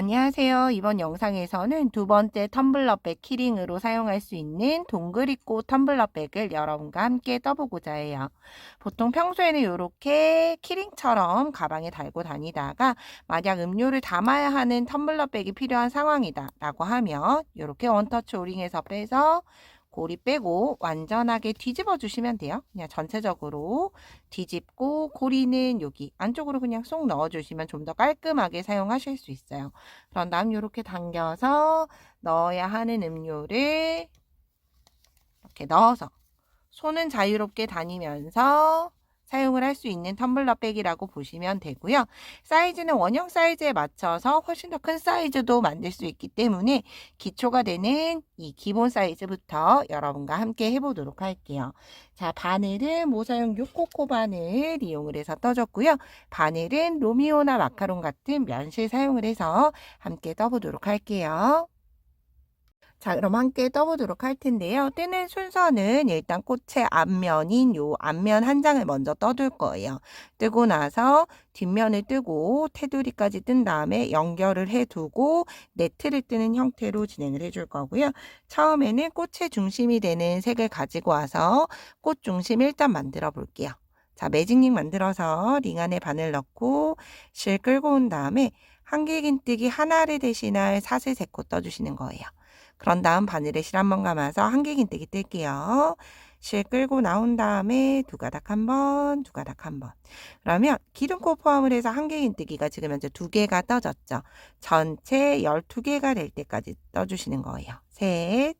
안녕하세요. 이번 영상에서는 두 번째 텀블러백 키링으로 사용할 수 있는 동그리꽃 텀블러백을 여러분과 함께 떠보고자 해요. 보통 평소에는 이렇게 키링처럼 가방에 달고 다니다가 만약 음료를 담아야 하는 텀블러백이 필요한 상황이다 라고 하면 이렇게 원터치 오링에서 빼서 고리 빼고 완전하게 뒤집어 주시면 돼요. 그냥 전체적으로 뒤집고 고리는 여기 안쪽으로 그냥 쏙 넣어 주시면 좀 더 깔끔하게 사용하실 수 있어요. 그런 다음 이렇게 당겨서 넣어야 하는 음료를 이렇게 넣어서 손은 자유롭게 다니면서 사용을 할 수 있는 텀블러백이라고 보시면 되고요. 사이즈는 원형 사이즈에 맞춰서 훨씬 더 큰 사이즈도 만들 수 있기 때문에 기초가 되는 이 기본 사이즈부터 여러분과 함께 해보도록 할게요. 자, 바늘은 모사용 6코코 바늘 이용을 해서 떠줬고요. 바늘은 로미오나 마카롱 같은 면실 사용을 해서 함께 떠보도록 할게요. 자, 그럼 함께 떠보도록 할 텐데요. 뜨는 순서는 일단 꽃의 앞면인 요 앞면 한 장을 먼저 떠둘 거예요. 뜨고 나서 뒷면을 뜨고 테두리까지 뜬 다음에 연결을 해두고 네트를 뜨는 형태로 진행을 해줄 거고요. 처음에는 꽃의 중심이 되는 색을 가지고 와서 꽃 중심 일단 만들어 볼게요. 자, 매직링 만들어서 링 안에 바늘 넣고 실 끌고 온 다음에 한길긴뜨기 하나를 대신할 사슬 3코 떠주시는 거예요. 그런 다음 바늘에 실 한번 감아서 한길긴뜨기 뜰게요. 실 끌고 나온 다음에 두 가닥 한 번, 두 가닥 한 번. 그러면 기름코 포함을 해서 한길긴뜨기가 지금 현재 2개가 떠졌죠. 전체 12개가 될 때까지 떠주시는 거예요. 셋,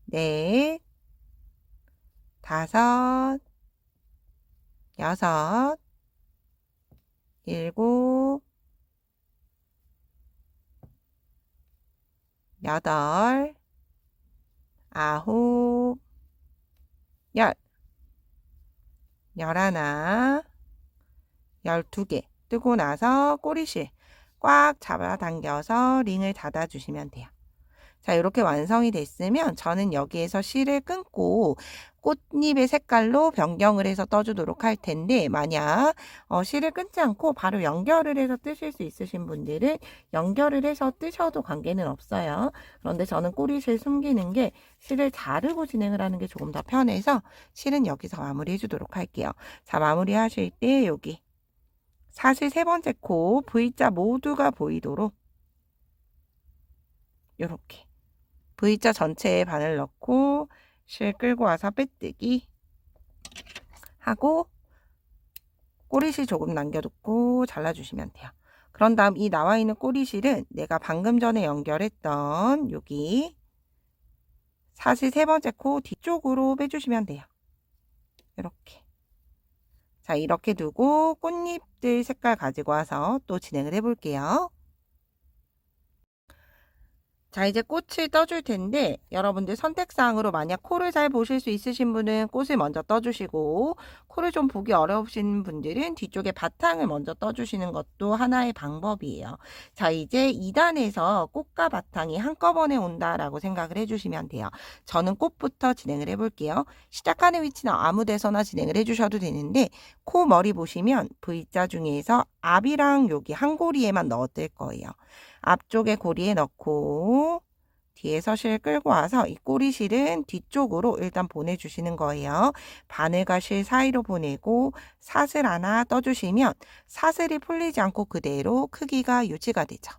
넷, 다섯, 여섯, 일곱, 여덟, 아홉, 열, 열하나, 12개 뜨고 나서 꼬리실 꽉 잡아당겨서 링을 닫아주시면 돼요. 자, 이렇게 완성이 됐으면 저는 여기에서 실을 끊고 꽃잎의 색깔로 변경을 해서 떠주도록 할 텐데 만약 실을 끊지 않고 바로 연결을 해서 뜨실 수 있으신 분들은 연결을 해서 뜨셔도 관계는 없어요. 그런데 저는 꼬리실 숨기는 게 실을 자르고 진행을 하는 게 조금 더 편해서 실은 여기서 마무리해 주도록 할게요. 자, 마무리 하실 때 여기 사실 3번째 코 V자 모두가 보이도록 이렇게 V자 전체에 바늘 넣고 실 끌고 와서 빼뜨기 하고 꼬리실 조금 남겨두고 잘라주시면 돼요. 그런 다음 이 나와 있는 꼬리실은 내가 방금 전에 연결했던 여기 사실 3번째 코 뒤쪽으로 빼주시면 돼요. 이렇게. 자, 이렇게 두고 꽃잎들 색깔 가지고 와서 또 진행을 해볼게요. 자, 이제 꽃을 떠줄 텐데 여러분들 선택사항으로 만약 코를 잘 보실 수 있으신 분은 꽃을 먼저 떠주시고 코를 좀 보기 어려우신 분들은 뒤쪽에 바탕을 먼저 떠주시는 것도 하나의 방법이에요. 자, 이제 2단에서 꽃과 바탕이 한꺼번에 온다라고 생각을 해주시면 돼요. 저는 꽃부터 진행을 해볼게요. 시작하는 위치는 아무 데서나 진행을 해주셔도 되는데 코 머리 보시면 V자 중에서 앞이랑 여기 한 고리에만 넣어둘 거예요. 앞쪽에 고리에 넣고 뒤에서 실 끌고 와서 이 꼬리실은 뒤쪽으로 일단 보내주시는 거예요. 바늘과 실 사이로 보내고 사슬 하나 떠주시면 사슬이 풀리지 않고 그대로 크기가 유지가 되죠.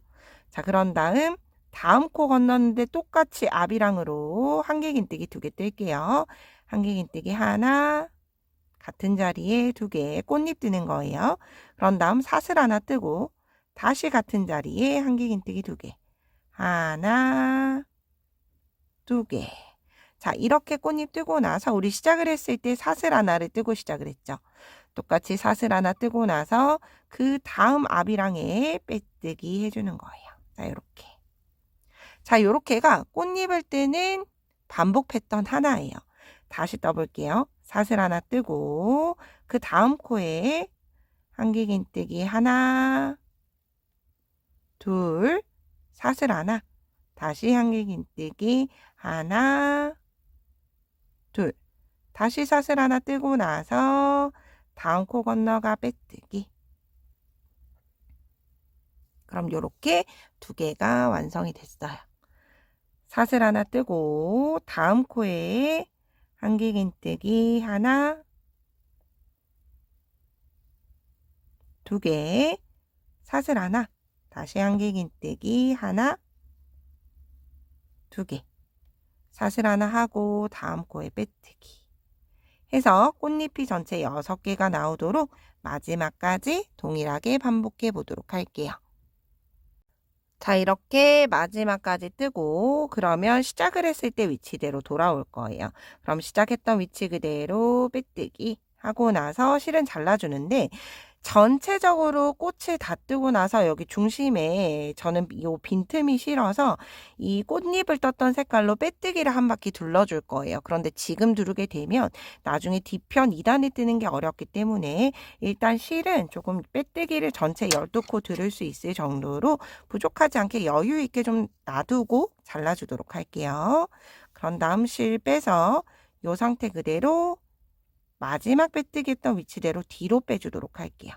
자, 그런 다음 코 건넜는데 똑같이 앞이랑으로 한길긴뜨기 2개 뜰게요. 한길긴뜨기 하나, 같은 자리에 2개 꽃잎 뜨는 거예요. 그런 다음 사슬 하나 뜨고 다시 같은 자리에 한길긴뜨기 2개. 하나, 2개. 자, 이렇게 꽃잎 뜨고 나서 우리 시작을 했을 때 사슬 하나를 뜨고 시작을 했죠. 똑같이 사슬 하나 뜨고 나서 그 다음 앞이랑에 빼뜨기 해주는 거예요. 자, 이렇게. 자, 요렇게가 꽃잎을 뜨는 반복 패턴 하나예요. 다시 떠볼게요. 사슬 하나 뜨고 그 다음 코에 한길긴뜨기 하나, 둘, 사슬 하나, 다시 한길긴뜨기 하나, 둘, 다시 사슬 하나 뜨고 나서 다음 코 건너가 빼뜨기. 그럼 요렇게 두 개가 완성이 됐어요. 사슬 하나 뜨고 다음 코에 한길긴뜨기 하나, 두 개, 사슬 하나, 다시 한길긴뜨기 하나, 두 개, 사슬 하나 하고 다음 코에 빼뜨기 해서 꽃잎이 전체 6개가 나오도록 마지막까지 동일하게 반복해 보도록 할게요. 자, 이렇게 마지막까지 뜨고 그러면 시작을 했을 때 위치대로 돌아올 거예요. 그럼 시작했던 위치 그대로 빼뜨기 하고 나서 실은 잘라주는데 전체적으로 꽃을 다 뜨고 나서 여기 중심에 저는 이 빈틈이 싫어서 이 꽃잎을 떴던 색깔로 빼뜨기를 한 바퀴 둘러줄 거예요. 그런데 지금 두르게 되면 나중에 뒤편 2단에 뜨는 게 어렵기 때문에 일단 실은 조금 빼뜨기를 전체 12코 두를 수 있을 정도로 부족하지 않게 여유 있게 좀 놔두고 잘라주도록 할게요. 그런 다음 실 빼서 이 상태 그대로 마지막 빼뜨기 했던 위치대로 뒤로 빼주도록 할게요.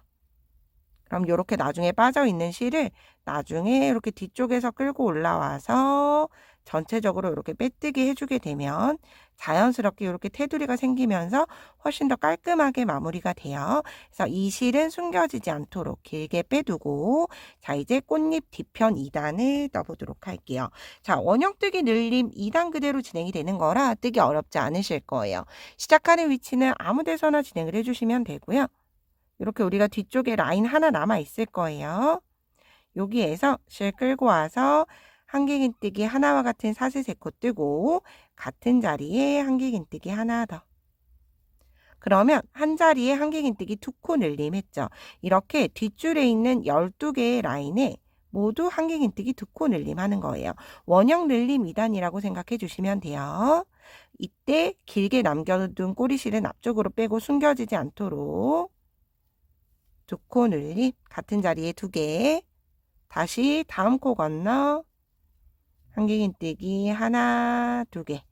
그럼 이렇게 나중에 빠져있는 실을 나중에 이렇게 뒤쪽에서 끌고 올라와서 전체적으로 이렇게 빼뜨기 해주게 되면 자연스럽게 이렇게 테두리가 생기면서 훨씬 더 깔끔하게 마무리가 돼요. 그래서 이 실은 숨겨지지 않도록 길게 빼두고 자, 이제 꽃잎 뒤편 2단을 떠보도록 할게요. 자, 원형뜨기 늘림 2단 그대로 진행이 되는 거라 뜨기 어렵지 않으실 거예요. 시작하는 위치는 아무 데서나 진행을 해주시면 되고요. 이렇게 우리가 뒤쪽에 라인 하나 남아 있을 거예요. 여기에서 실 끌고 와서 한길긴뜨기 하나와 같은 사슬 3코 뜨고 같은 자리에 한길긴뜨기 하나 더. 그러면 한 자리에 한길긴뜨기 2코 늘림했죠. 이렇게 뒷줄에 있는 12개의 라인에 모두 한길긴뜨기 2코 늘림하는 거예요. 원형 늘림 2단이라고 생각해 주시면 돼요. 이때 길게 남겨둔 꼬리실은 앞쪽으로 빼고 숨겨지지 않도록 2코 늘림, 같은 자리에 2개, 다시 다음 코 건너 한길긴뜨기 하나, 2개,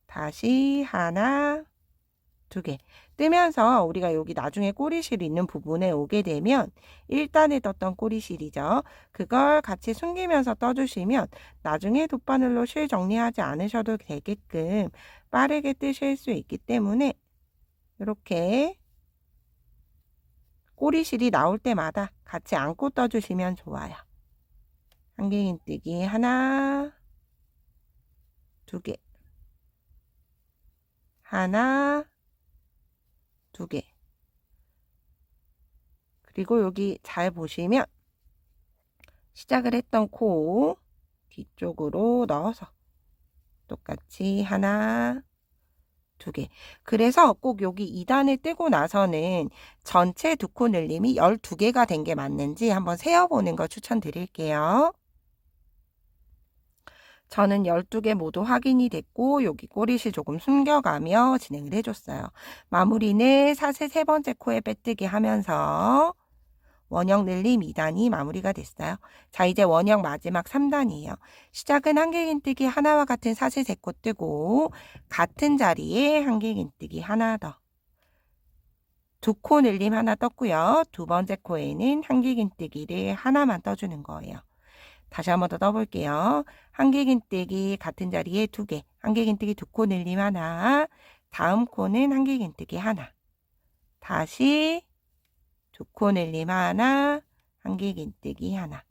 다시 하나, 2개 뜨면서 우리가 여기 나중에 꼬리실 있는 부분에 오게 되면 1단에 떴던 꼬리실이죠. 그걸 같이 숨기면서 떠주시면 나중에 돗바늘로 실 정리하지 않으셔도 되게끔 빠르게 뜨실 수 있기 때문에 이렇게 꼬리실이 나올 때마다 같이 안고 떠주시면 좋아요. 한길긴뜨기 하나, 2개, 하나, 2개. 그리고 여기 잘 보시면 시작을 했던 코 뒤쪽으로 넣어서 똑같이 하나, 2개. 그래서 꼭 여기 2단을 뜨고 나서는 전체 2코 늘림이 12개가 된 게 맞는지 한번 세어보는 거 추천드릴게요. 저는 12개 모두 확인이 됐고 여기 꼬리실 조금 숨겨가며 진행을 해줬어요. 마무리는 사슬 3번째 코에 빼뜨기 하면서 원형 늘림 2단이 마무리가 됐어요. 자, 이제 원형 마지막 3단이에요. 시작은 한길긴뜨기 하나와 같은 사슬 3코 뜨고 같은 자리에 한길긴뜨기 하나 더. 2코 늘림 하나 떴고요. 2번째 코에는 한길긴뜨기를 하나만 떠주는 거예요. 다시 한번 더 떠볼게요. 한길긴뜨기 같은 자리에 2개, 한길긴뜨기 2코 늘림 하나, 다음 코는 한길긴뜨기 하나, 다시 2코 늘림 하나, 한길긴뜨기 하나.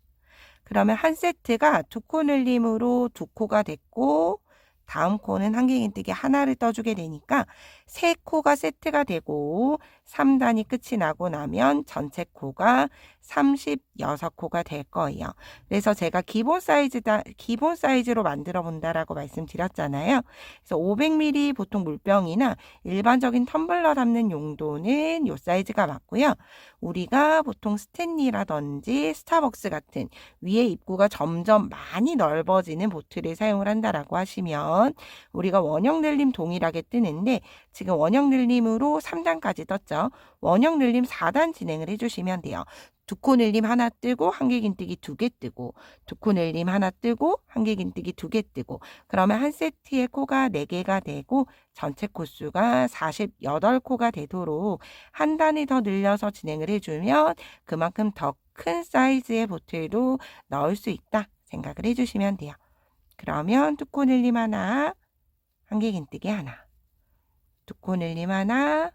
그러면 한 세트가 2코 늘림으로 2코가 됐고 다음 코는 한길긴뜨기 하나를 떠주게 되니까 3코가 세트가 되고 3단이 끝이 나고 나면 전체 코가 36코가 될 거예요. 그래서 제가 기본 사이즈로 만들어 본다라고 말씀드렸잖아요. 그래서 500ml 보통 물병이나 일반적인 텀블러 담는 용도는 이 사이즈가 맞고요. 우리가 보통 스탠리라든지 스타벅스 같은 위에 입구가 점점 많이 넓어지는 보트를 사용을 한다라고 하시면 뜨면 우리가 원형 늘림 동일하게 뜨는데 지금 원형 늘림으로 3단까지 떴죠. 원형 늘림 4단 진행을 해주시면 돼요. 두 코 늘림 하나 뜨고 한길긴뜨기 2개 뜨고 두 코 늘림 하나 뜨고 한길긴뜨기 2개 뜨고 그러면 한 세트의 코가 4개가 되고 전체 코수가 48코가 되도록 한 단위 더 늘려서 진행을 해주면 그만큼 더 큰 사이즈의 보틀도 넣을 수 있다 생각을 해주시면 돼요. 그러면 두 코 늘림 하나, 한길긴뜨기 하나, 두 코 늘림 하나,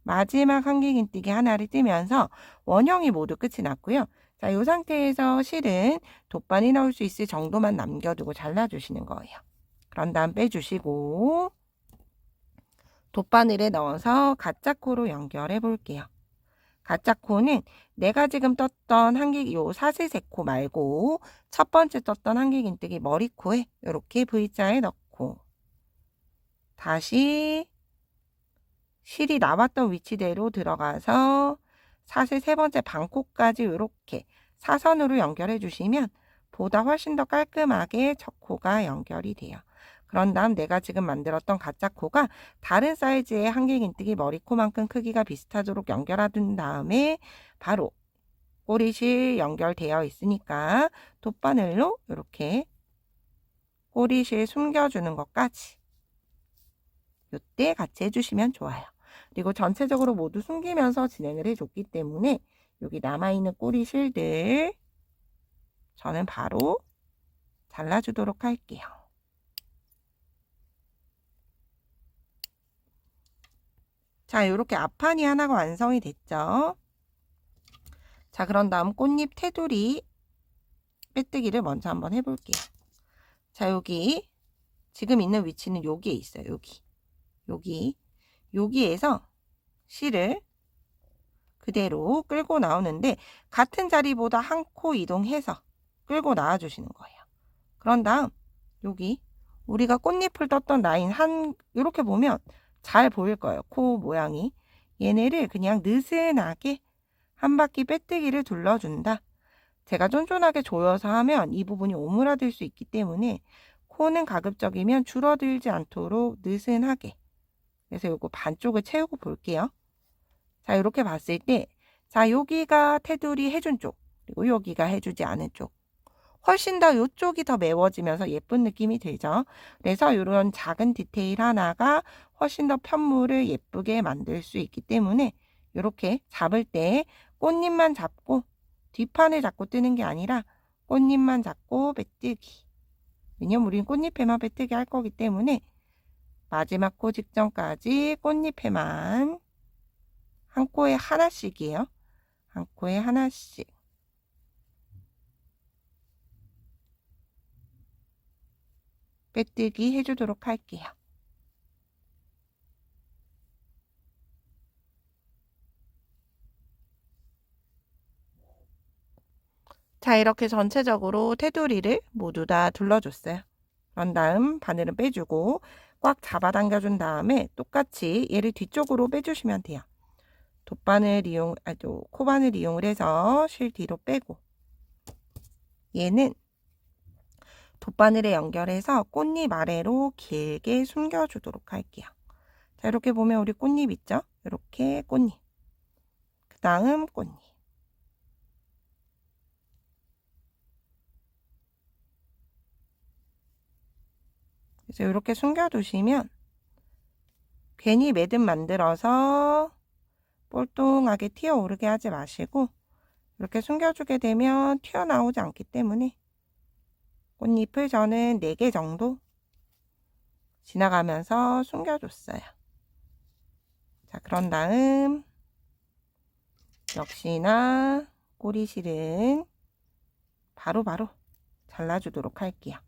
마지막 한길긴뜨기 하나를 뜨면서 원형이 모두 끝이 났고요. 자, 이 상태에서 실은 돗바니 넣을 수 있을 정도만 남겨두고 잘라주시는 거예요. 그런 다음 빼주시고 돗바늘에 넣어서 가짜코로 연결해 볼게요. 가짜코는 내가 지금 떴던 요 사슬세코 말고 첫 번째 떴던 한길긴뜨기 머리코에 이렇게 V자에 넣고 다시 실이 나왔던 위치대로 들어가서 사슬 세 번째 반코까지 이렇게 사선으로 연결해 주시면 보다 훨씬 더 깔끔하게 첫 코가 연결이 돼요. 그런 다음 내가 지금 만들었던 가짜 코가 다른 사이즈의 한길긴뜨기 머리코만큼 크기가 비슷하도록 연결해둔 다음에 바로 꼬리실 연결되어 있으니까 돗바늘로 이렇게 꼬리실 숨겨주는 것까지 이때 같이 해주시면 좋아요. 그리고 전체적으로 모두 숨기면서 진행을 해줬기 때문에 여기 남아있는 꼬리실들 저는 바로 잘라주도록 할게요. 자, 이렇게 앞판이 하나가 완성이 됐죠. 자, 그런 다음 꽃잎 테두리 빼뜨기를 먼저 한번 해볼게요. 자, 여기 지금 있는 위치는 여기에 있어요. 여기에서 실을 그대로 끌고 나오는데 같은 자리보다 한 코 이동해서 끌고 나와 주시는 거예요. 그런 다음 여기 우리가 꽃잎을 떴던 라인 이렇게 보면 잘 보일 거예요. 코 모양이. 얘네를 그냥 느슨하게 한 바퀴 빼뜨기를 둘러준다. 제가 쫀쫀하게 조여서 하면 이 부분이 오므라들 수 있기 때문에 코는 가급적이면 줄어들지 않도록 느슨하게. 그래서 요거 반쪽을 채우고 볼게요. 자, 이렇게 봤을 때, 자, 여기가 테두리 해준 쪽, 그리고 여기가 해주지 않은 쪽. 훨씬 더 이쪽이 더 매워지면서 예쁜 느낌이 들죠. 그래서 이런 작은 디테일 하나가 훨씬 더 편물을 예쁘게 만들 수 있기 때문에 이렇게 잡을 때 꽃잎만 잡고 뒷판을 잡고 뜨는 게 아니라 꽃잎만 잡고 빼뜨기. 왜냐면 우리는 꽃잎에만 빼뜨기 할 거기 때문에 마지막 코 직전까지 꽃잎에만 한 코에 하나씩이에요. 한 코에 하나씩. 빼뜨기 해주도록 할게요. 자, 이렇게 전체적으로 테두리를 모두 다 둘러줬어요. 그런 다음 바늘은 빼주고 꽉 잡아당겨준 다음에 똑같이 얘를 뒤쪽으로 빼주시면 돼요. 코바늘 이용을 해서 실 뒤로 빼고 얘는 돗바늘에 연결해서 꽃잎 아래로 길게 숨겨주도록 할게요. 자, 이렇게 보면 우리 꽃잎 있죠? 이렇게 꽃잎. 그 다음 꽃잎. 그래서 이렇게 숨겨두시면 괜히 매듭 만들어서 꼴뚱하게 튀어오르게 하지 마시고 이렇게 숨겨주게 되면 튀어나오지 않기 때문에 꽃잎을 저는 4개 정도 지나가면서 숨겨줬어요. 자, 그런 다음 역시나 꼬리실은 바로바로 잘라주도록 할게요.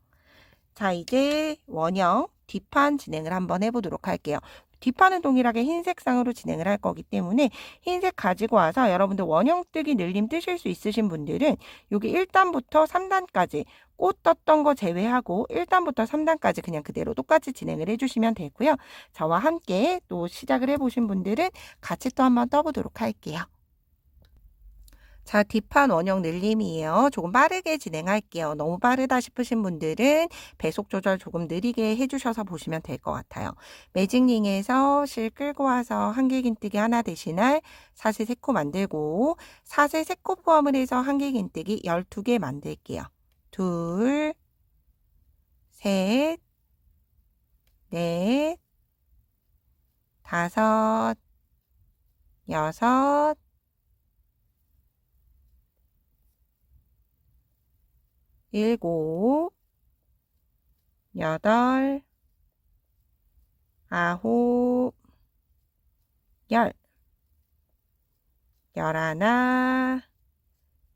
자, 이제 원형 뒷판 진행을 한번 해보도록 할게요. 뒷판은 동일하게 흰색 상으로 진행을 할 거기 때문에 흰색 가지고 와서 여러분들 원형 뜨기 늘림 뜨실 수 있으신 분들은 여기 1단부터 3단까지 꽃 떴던 거 제외하고 1단부터 3단까지 그냥 그대로 똑같이 진행을 해주시면 되고요. 저와 함께 또 시작을 해보신 분들은 같이 또 한번 떠보도록 할게요. 자, 뒷판 원형 늘림이에요. 조금 빠르게 진행할게요. 너무 빠르다 싶으신 분들은 배속 조절 조금 느리게 해주셔서 보시면 될 것 같아요. 매직링에서 실 끌고 와서 한길긴뜨기 하나 대신할 사슬 3코 만들고 사슬 3코 포함을 해서 한길긴뜨기 12개 만들게요. 둘, 셋, 넷, 다섯, 여섯, 일곱, 여덟, 아홉, 열, 열하나,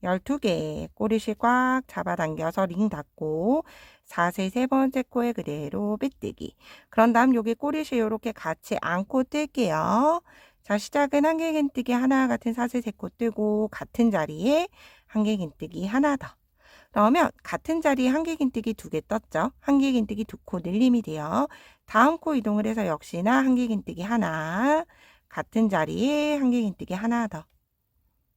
12개 꼬리실 꽉 잡아당겨서 링 닫고 사슬 3번째 코에 그대로 빼뜨기. 그런 다음 여기 꼬리실 이렇게 같이 안고 뜰게요. 자, 시작은 한길긴뜨기 하나 같은 사슬 3코 뜨고 같은 자리에 한길긴뜨기 하나 더. 그러면 같은 자리에 한길긴뜨기 2개 떴죠. 한길긴뜨기 2코 늘림이 돼요. 다음 코 이동을 해서 역시나 한길긴뜨기 하나, 같은 자리에 한길긴뜨기 하나 더.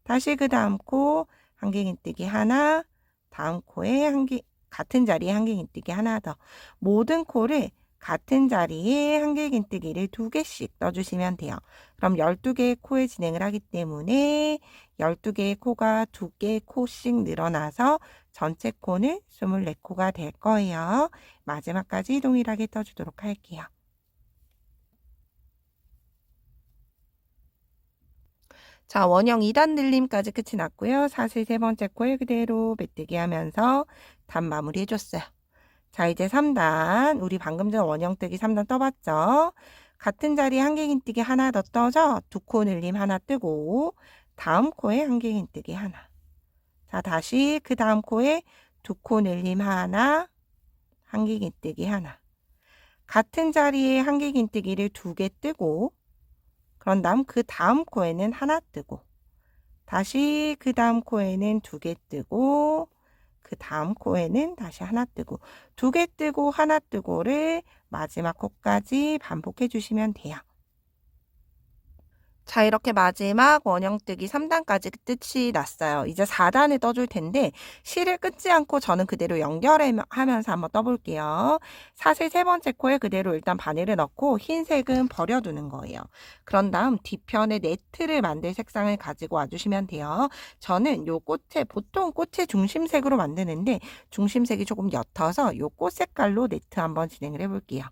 다시 그 다음 코 한길긴뜨기 하나, 다음 코에 같은 자리에 한길긴뜨기 하나 더. 모든 코를 같은 자리에 한길긴뜨기를 2개씩 떠주시면 돼요. 그럼 12개의 코에 진행을 하기 때문에 12개의 코가 2개의 코씩 늘어나서 전체 코는 24코가 될 거예요. 마지막까지 동일하게 떠주도록 할게요. 자, 원형 2단 늘림까지 끝이 났고요. 사슬 3번째 코에 그대로 메뜨기 하면서 단 마무리 해줬어요. 자, 이제 3단. 우리 방금 전 원형 뜨기 3단 떠봤죠? 같은 자리에 한길긴뜨기 하나 더 떠서 2코 늘림 하나 뜨고 다음 코에 한길긴뜨기 하나. 자, 다시 그 다음 코에 2코 늘림 하나, 한길긴뜨기 하나. 같은 자리에 한길긴뜨기를 2개 뜨고 그런 다음 그 다음 코에는 하나 뜨고 다시 그 다음 코에는 2개 뜨고 그 다음 코에는 다시 하나 뜨고 2개 뜨고 하나 뜨고를 마지막 코까지 반복해 주시면 돼요. 자, 이렇게 마지막 원형뜨기 3단까지 끝이 났어요. 이제 4단을 떠줄 텐데 실을 끊지 않고 저는 그대로 연결하면서 한번 떠볼게요. 사슬 3번째 코에 그대로 일단 바늘을 넣고 흰색은 버려두는 거예요. 그런 다음 뒤편에 네트를 만들 색상을 가지고 와주시면 돼요. 저는 요 꽃에 보통 꽃의 중심색으로 만드는데 중심색이 조금 옅어서 요 꽃 색깔로 네트 한번 진행을 해볼게요.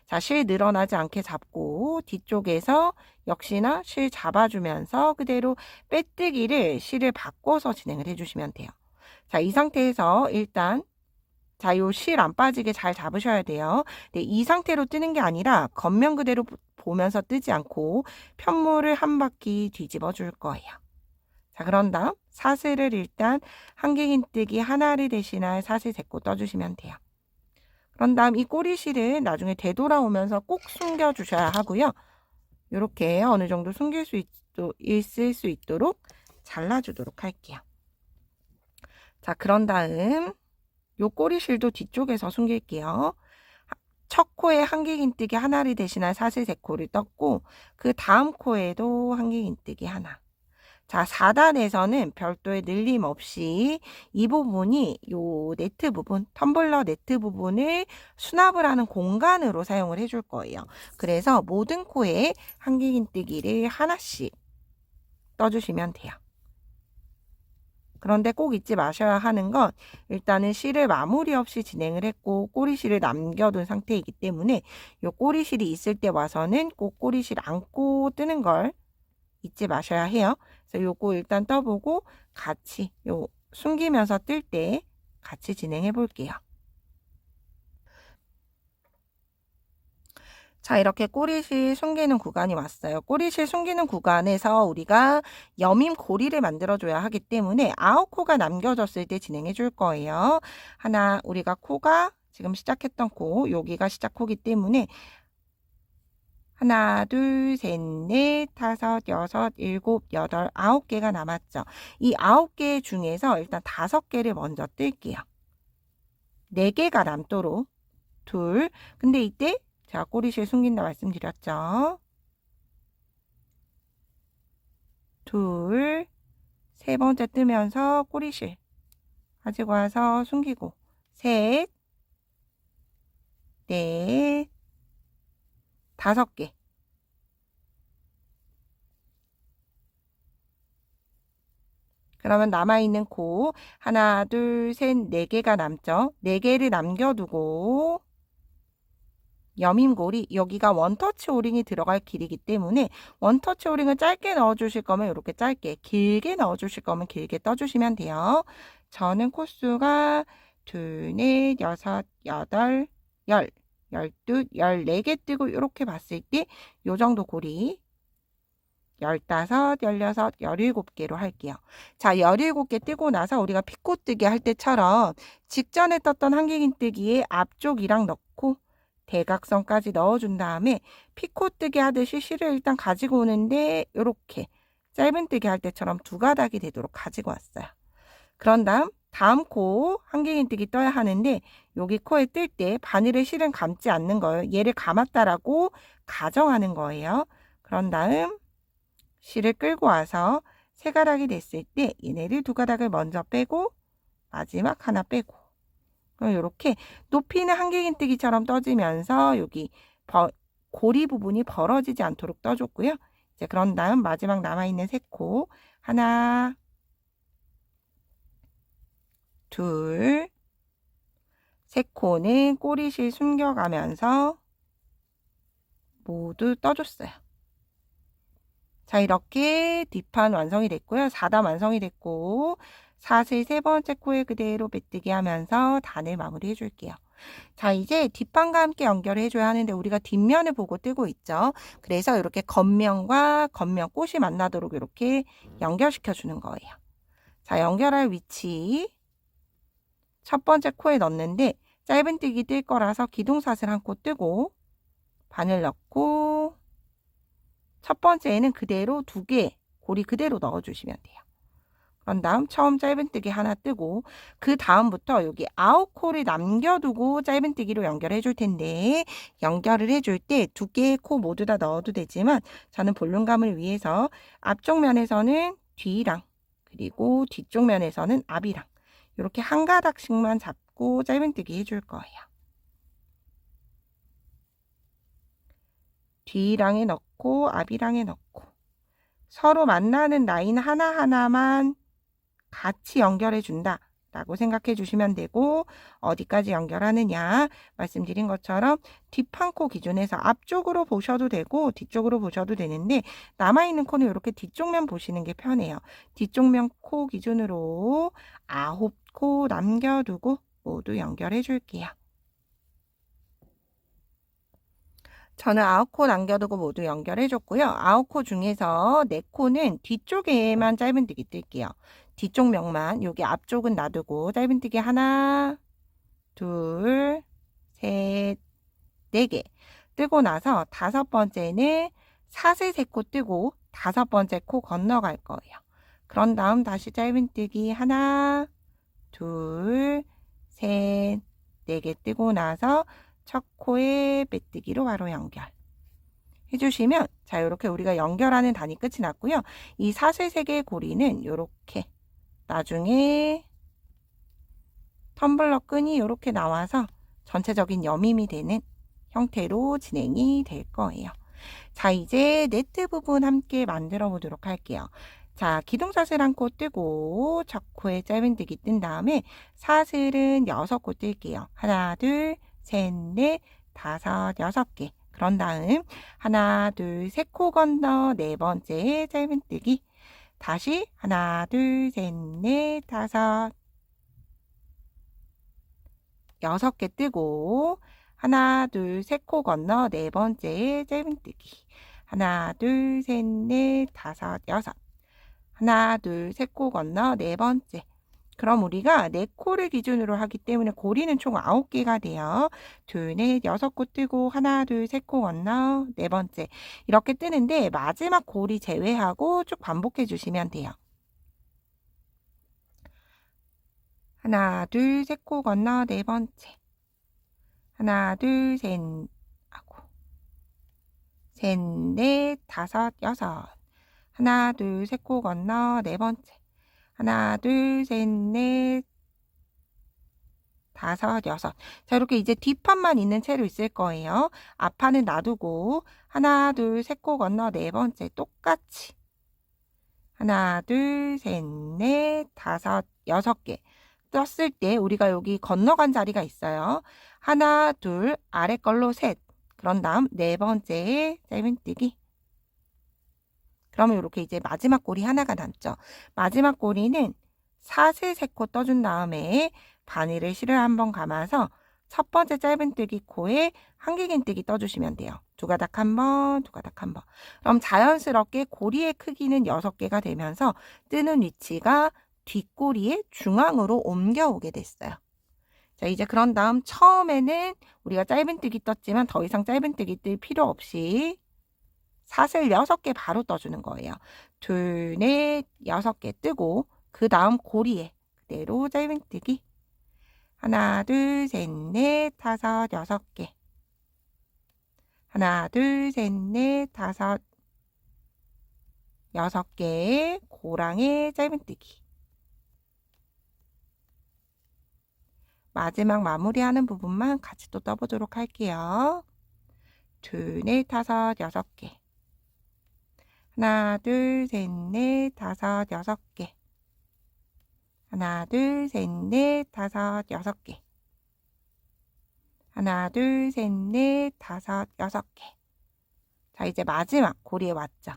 자, 실 늘어나지 않게 잡고 뒤쪽에서 역시나 실 잡아주면서 그대로 빼뜨기를 실을 바꿔서 진행을 해주시면 돼요. 자, 이 상태에서 일단 자, 요 실 안 빠지게 잘 잡으셔야 돼요. 근데 이 상태로 뜨는 게 아니라 겉면 그대로 보면서 뜨지 않고 편물을 한 바퀴 뒤집어 줄 거예요. 자, 그런 다음 사슬을 일단 한길긴뜨기 하나를 대신할 사슬 3코 떠주시면 돼요. 그런 다음 이 꼬리실은 나중에 되돌아오면서 꼭 숨겨 주셔야 하고요. 이렇게 어느 정도 숨길 수 있을 수 있도록 잘라주도록 할게요. 자, 그런 다음 요 꼬리실도 뒤쪽에서 숨길게요. 첫 코에 한길긴뜨기 하나를 대신할 사슬 3코를 떴고 그 다음 코에도 한길긴뜨기 하나. 자, 4단에서는 별도의 늘림 없이 이 부분이 요 네트 부분, 텀블러 네트 부분을 수납을 하는 공간으로 사용을 해줄 거예요. 그래서 모든 코에 한길긴뜨기를 하나씩 떠주시면 돼요. 그런데 꼭 잊지 마셔야 하는 건 일단은 실을 마무리 없이 진행을 했고 꼬리실을 남겨둔 상태이기 때문에 요 꼬리실이 있을 때 와서는 꼭 꼬리실 안고 뜨는 걸 잊지 마셔야 해요. 그래서 요거 일단 떠보고 같이 요 숨기면서 뜰 때 같이 진행해 볼게요. 자, 이렇게 꼬리실 숨기는 구간이 왔어요. 꼬리실 숨기는 구간에서 우리가 여밈 고리를 만들어줘야 하기 때문에 9코가 남겨졌을 때 진행해 줄 거예요. 하나, 우리가 코가 지금 시작했던 코, 여기가 시작 코기 때문에 하나, 둘, 셋, 넷, 다섯, 여섯, 일곱, 여덟, 9개가 남았죠. 이 9개 중에서 일단 5개를 먼저 뜰게요. 4개가 남도록 둘. 근데 이때 제가 꼬리실 숨긴다 말씀드렸죠. 둘, 세 번째 뜨면서 꼬리실 가지고 와서 숨기고 셋, 넷, 다섯 개. 그러면 남아있는 코 하나, 둘, 셋, 네 개가 남죠. 네 개를 남겨두고 여밈고리 여기가 원터치 오링이 들어갈 길이기 때문에 원터치 오링을 짧게 넣어주실 거면 이렇게 짧게, 길게 넣어주실 거면 길게 떠주시면 돼요. 저는 코수가 둘, 넷, 여섯, 여덟, 열, 열두, 14개 뜨고 이렇게 봤을 때 요 정도 고리 15, 16, 17개로 할게요. 자, 17개 뜨고 나서 우리가 피코뜨기 할 때처럼 직전에 떴던 한길긴뜨기에 앞쪽이랑 넣고 대각선까지 넣어준 다음에 피코뜨기 하듯이 실을 일단 가지고 오는데 이렇게 짧은뜨기 할 때처럼 두 가닥이 되도록 가지고 왔어요. 그런 다음 코 한길긴뜨기 떠야 하는데 여기 코에 뜰 때 바늘의 실은 감지 않는 거예요. 얘를 감았다라고 가정하는 거예요. 그런 다음 실을 끌고 와서 세 가닥이 됐을 때 얘네를 두 가닥을 먼저 빼고 마지막 하나 빼고 이렇게 높이는 한길긴뜨기처럼 떠지면서 여기 고리 부분이 벌어지지 않도록 떠줬고요. 이제 그런 다음 마지막 남아있는 세 코 하나, 둘, 세 코는 꼬리실 숨겨가면서 모두 떠줬어요. 자, 이렇게 뒷판 완성이 됐고요. 4단 완성이 됐고 사슬 세 번째 코에 그대로 메뜨기 하면서 단을 마무리 해줄게요. 자, 이제 뒷판과 함께 연결을 해줘야 하는데 우리가 뒷면을 보고 뜨고 있죠. 그래서 이렇게 겉면과 겉면 꽃이 만나도록 이렇게 연결시켜 주는 거예요. 자, 연결할 위치 첫 번째 코에 넣는데 짧은뜨기 뜰 거라서 기둥사슬 한 코 뜨고 바늘 넣고 첫 번째에는 그대로 두 개 고리 그대로 넣어주시면 돼요. 그런 다음 처음 짧은뜨기 하나 뜨고 그 다음부터 여기 9코를 남겨두고 짧은뜨기로 연결해 줄 텐데 연결을 해줄 때 두 개의 코 모두 다 넣어도 되지만 저는 볼륨감을 위해서 앞쪽 면에서는 뒤랑 그리고 뒤쪽 면에서는 앞이랑 이렇게 한 가닥씩만 잡고 짧은뜨기 해줄 거예요. 뒤랑에 넣고 앞이랑에 넣고 서로 만나는 라인 하나하나만 같이 연결해 준다 라고 생각해 주시면 되고 어디까지 연결하느냐 말씀드린 것처럼 뒷판코 기준에서 앞쪽으로 보셔도 되고 뒤쪽으로 보셔도 되는데 남아있는 코는 이렇게 뒤쪽면 보시는 게 편해요. 뒤쪽면 코 기준으로 9코 남겨두고 모두 연결해 줄게요. 저는 9코 남겨두고 모두 연결해 줬고요. 9코 중에서 4코는 뒤쪽에만 짧은뜨기 뜰게요. 뒤쪽 면만 여기 앞쪽은 놔두고 짧은뜨기 하나, 둘, 셋, 4개 뜨고 나서 다섯 번째는 사슬 3코 뜨고 다섯 번째 코 건너갈 거예요. 그런 다음 다시 짧은뜨기 하나, 둘, 셋, 4개 뜨고 나서 첫 코에 메뜨기로 바로 연결 해주시면 자 이렇게 우리가 연결하는 단이 끝이 났고요. 이 사슬 3개의 고리는 이렇게 나중에 텀블러 끈이 이렇게 나와서 전체적인 여밈이 되는 형태로 진행이 될 거예요. 자, 이제 네트 부분 함께 만들어 보도록 할게요. 자, 기둥사슬 한 코 뜨고 첫 코에 짧은뜨기 뜬 다음에 사슬은 6코 뜰게요. 하나, 둘, 셋, 넷, 다섯, 6개. 그런 다음 하나, 둘, 세 코 건너 네 번째 짧은뜨기. 다시 하나, 둘, 셋, 넷, 다섯, 6개 뜨고 하나, 둘, 세 코 건너 네 번째 짧은뜨기. 하나, 둘, 셋, 넷, 다섯, 6. 하나, 둘, 세 코 건너 네 번째. 그럼 우리가 4코를 기준으로 하기 때문에 고리는 총 9개가 돼요. 둘, 넷, 6코 뜨고 하나, 둘, 세 코 건너 네 번째. 이렇게 뜨는데 마지막 고리 제외하고 쭉 반복해 주시면 돼요. 하나, 둘, 세 코 건너 네 번째. 하나, 둘, 셋, 넷, 다섯, 6. 하나, 둘, 세 코 건너 네 번째. 하나, 둘, 셋, 넷, 다섯, 여섯. 자, 이렇게 이제 뒷판만 있는 채로 있을 거예요. 앞판은 놔두고 하나, 둘, 셋 코 건너 네 번째 똑같이 하나, 둘, 셋, 넷, 다섯, 여섯 개 떴을 때 우리가 여기 건너간 자리가 있어요. 하나, 둘, 아래 걸로 셋. 그런 다음 네 번째에 짧은뜨기. 그러면 이렇게 이제 마지막 고리 하나가 남죠. 마지막 고리는 사슬 3코 떠준 다음에 바늘을 실을 한번 감아서 첫 번째 짧은뜨기 코에 한길긴뜨기 떠주시면 돼요. 두 가닥 한 번, 두 가닥 한 번. 그럼 자연스럽게 고리의 크기는 6개가 되면서 뜨는 위치가 뒷고리의 중앙으로 옮겨오게 됐어요. 자, 이제 그런 다음 처음에는 우리가 짧은뜨기 떴지만 더 이상 짧은뜨기 뜰 필요 없이 사슬 6개 바로 떠주는 거예요. 둘, 넷, 6개 뜨고 그 다음 고리에 그대로 짧은뜨기 하나, 둘, 셋, 넷, 다섯, 6개 하나, 둘, 셋, 넷, 다섯, 6개 고랑에 짧은뜨기 마지막 마무리하는 부분만 같이 또 떠보도록 할게요. 둘, 넷, 다섯, 6개 하나, 둘, 셋, 넷, 다섯, 6개 하나, 둘, 셋, 넷, 다섯, 6개 하나, 둘, 셋, 넷, 다섯, 6개. 자, 이제 마지막 고리에 왔죠.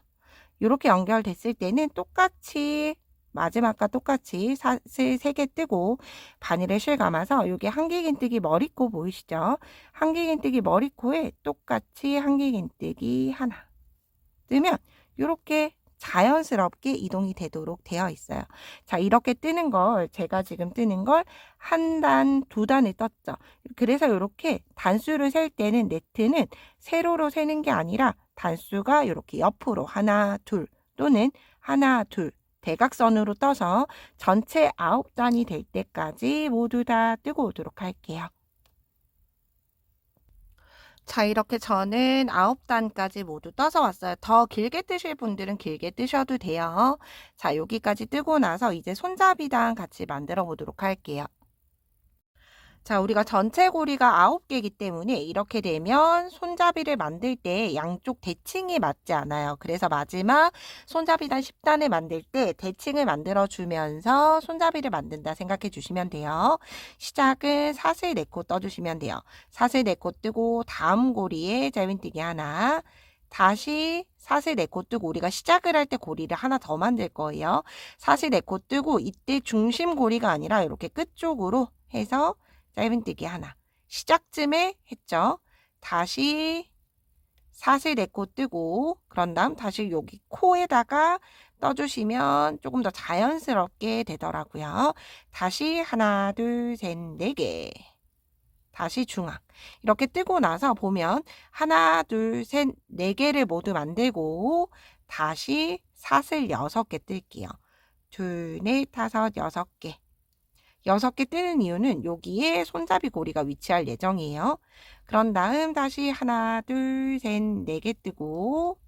이렇게 연결됐을 때는 똑같이 마지막과 똑같이 사슬 3개 뜨고 바늘에 실 감아서 여기 한길긴뜨기 머리코 보이시죠? 한길긴뜨기 머리코에 똑같이 한길긴뜨기 하나 뜨면 이렇게 자연스럽게 이동이 되도록 되어 있어요. 자, 이렇게 뜨는 걸 제가 지금 뜨는 걸 한 단, 두 단을 떴죠. 그래서 이렇게 단수를 셀 때는 네트는 세로로 세는 게 아니라 단수가 이렇게 옆으로 하나, 둘 또는 하나, 둘 대각선으로 떠서 전체 9단이 될 때까지 모두 다 뜨고 오도록 할게요. 자, 이렇게 저는 9단까지 모두 떠서 왔어요. 더 길게 뜨실 분들은 길게 뜨셔도 돼요. 자, 여기까지 뜨고 나서 이제 손잡이단 같이 만들어 보도록 할게요. 자, 우리가 전체 고리가 9개이기 때문에 이렇게 되면 손잡이를 만들 때 양쪽 대칭이 맞지 않아요. 그래서 마지막 손잡이단 10단을 만들 때 대칭을 만들어 주면서 손잡이를 만든다 생각해 주시면 돼요. 시작은 사슬 4코 떠주시면 돼요. 사슬 4코 뜨고 다음 고리에 짧은뜨기 하나, 다시 사슬 4코 뜨고 우리가 시작을 할 때 고리를 하나 더 만들 거예요. 사슬 4코 뜨고 이때 중심 고리가 아니라 이렇게 끝쪽으로 해서 짧은뜨기 하나 시작쯤에 했죠. 다시 사슬 4코 뜨고 그런 다음 다시 여기 코에다가 떠주시면 조금 더 자연스럽게 되더라고요. 다시 하나, 둘, 셋, 4개 다시 중앙 이렇게 뜨고 나서 보면 하나, 둘, 셋, 4개를 모두 만들고 다시 사슬 6개 뜰게요. 둘, 넷, 다섯, 6개 6개 뜨는 이유는 여기에 손잡이 고리가 위치할 예정이에요. 그런 다음 다시 하나, 둘, 셋, 4개 뜨고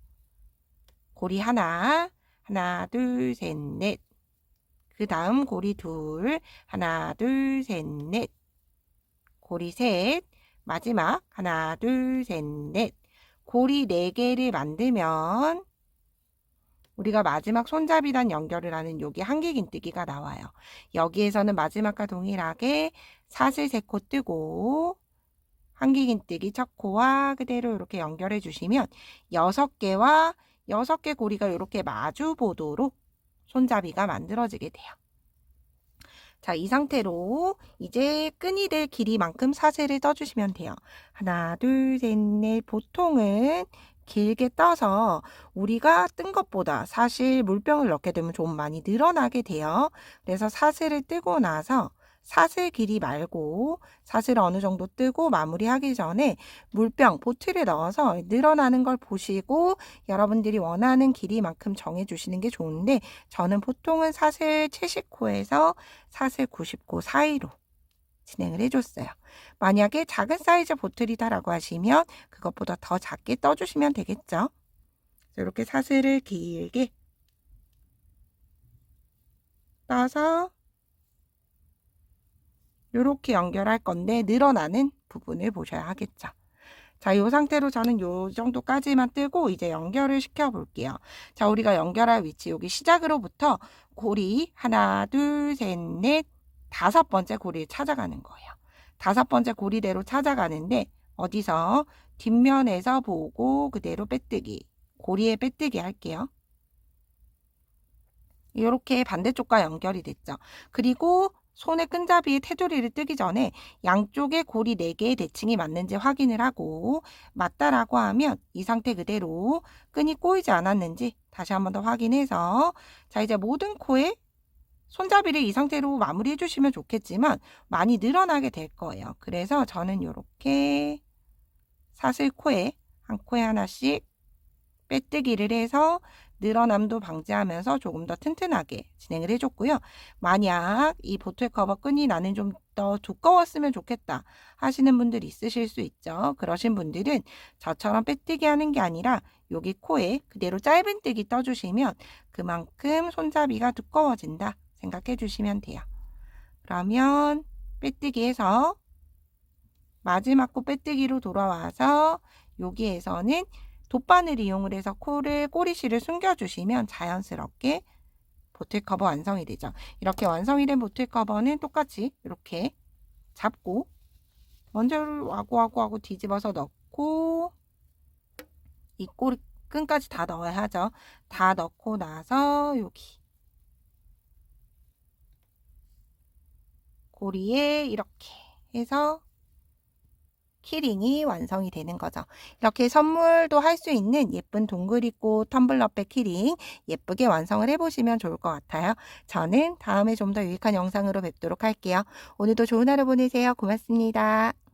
고리 하나, 하나, 둘, 셋, 넷. 그 다음 고리 둘, 하나, 둘, 셋, 넷. 고리 셋, 마지막 하나, 둘, 셋, 넷. 고리 4개를 만들면 우리가 마지막 손잡이단 연결을 하는 여기 한길긴뜨기가 나와요. 여기에서는 마지막과 동일하게 사슬 3코 뜨고 한길긴뜨기 첫 코와 그대로 이렇게 연결해 주시면 6개와 6개 고리가 이렇게 마주 보도록 손잡이가 만들어지게 돼요. 자, 이 상태로 이제 끈이 될 길이만큼 사슬을 떠주시면 돼요. 하나, 둘, 셋, 넷. 보통은 길게 떠서 우리가 뜬 것보다 사실 물병을 넣게 되면 좀 많이 늘어나게 돼요. 그래서 사슬을 뜨고 나서 사슬 길이 말고 사슬을 어느 정도 뜨고 마무리하기 전에 물병, 보틀에 넣어서 늘어나는 걸 보시고 여러분들이 원하는 길이만큼 정해주시는 게 좋은데 저는 보통은 사슬 70코에서 사슬 90코 사이로 진행을 해줬어요. 만약에 작은 사이즈 보틀이다라고 하시면 그것보다 더 작게 떠주시면 되겠죠. 이렇게 사슬을 길게 떠서 이렇게 연결할 건데 늘어나는 부분을 보셔야 하겠죠. 자, 이 상태로 저는 이 정도까지만 뜨고 이제 연결을 시켜 볼게요. 자, 우리가 연결할 위치 여기 시작으로부터 고리 하나, 둘, 셋, 넷, 다섯 번째 고리를 찾아가는 거예요. 다섯 번째 고리대로 찾아가는데 어디서 뒷면에서 보고 그대로 빼뜨기, 고리에 빼뜨기 할게요. 이렇게 반대쪽과 연결이 됐죠. 그리고 손의 끈잡이에 테두리를 뜨기 전에 양쪽에 고리 4개의 대칭이 맞는지 확인을 하고 맞다라고 하면 이 상태 그대로 끈이 꼬이지 않았는지 다시 한 번 더 확인해서 자, 이제 모든 코에 손잡이를 이 상태로 마무리해 주시면 좋겠지만 많이 늘어나게 될 거예요. 그래서 저는 이렇게 사슬코에 한 코에 하나씩 빼뜨기를 해서 늘어남도 방지하면서 조금 더 튼튼하게 진행을 해줬고요. 만약 이 보틀 커버 끈이 나는 좀 더 두꺼웠으면 좋겠다 하시는 분들 있으실 수 있죠. 그러신 분들은 저처럼 빼뜨기 하는 게 아니라 여기 코에 그대로 짧은뜨기 떠주시면 그만큼 손잡이가 두꺼워진다 생각해 주시면 돼요. 그러면 빼뜨기 해서 마지막 코 빼뜨기로 돌아와서 여기에서는 돗바늘 이용을 해서 코를 꼬리실을 숨겨주시면 자연스럽게 보틀 커버 완성이 되죠. 이렇게 완성이 된 보틀 커버는 똑같이 이렇게 잡고 먼저 와구와구하고 뒤집어서 넣고 이 꼬리 끈까지 다 넣어야 하죠. 다 넣고 나서 여기 고리에 이렇게 해서 키링이 완성이 되는 거죠. 이렇게 선물도 할 수 있는 예쁜 동그리꽃 텀블러백 키링 예쁘게 완성을 해보시면 좋을 것 같아요. 저는 다음에 좀 더 유익한 영상으로 뵙도록 할게요. 오늘도 좋은 하루 보내세요. 고맙습니다.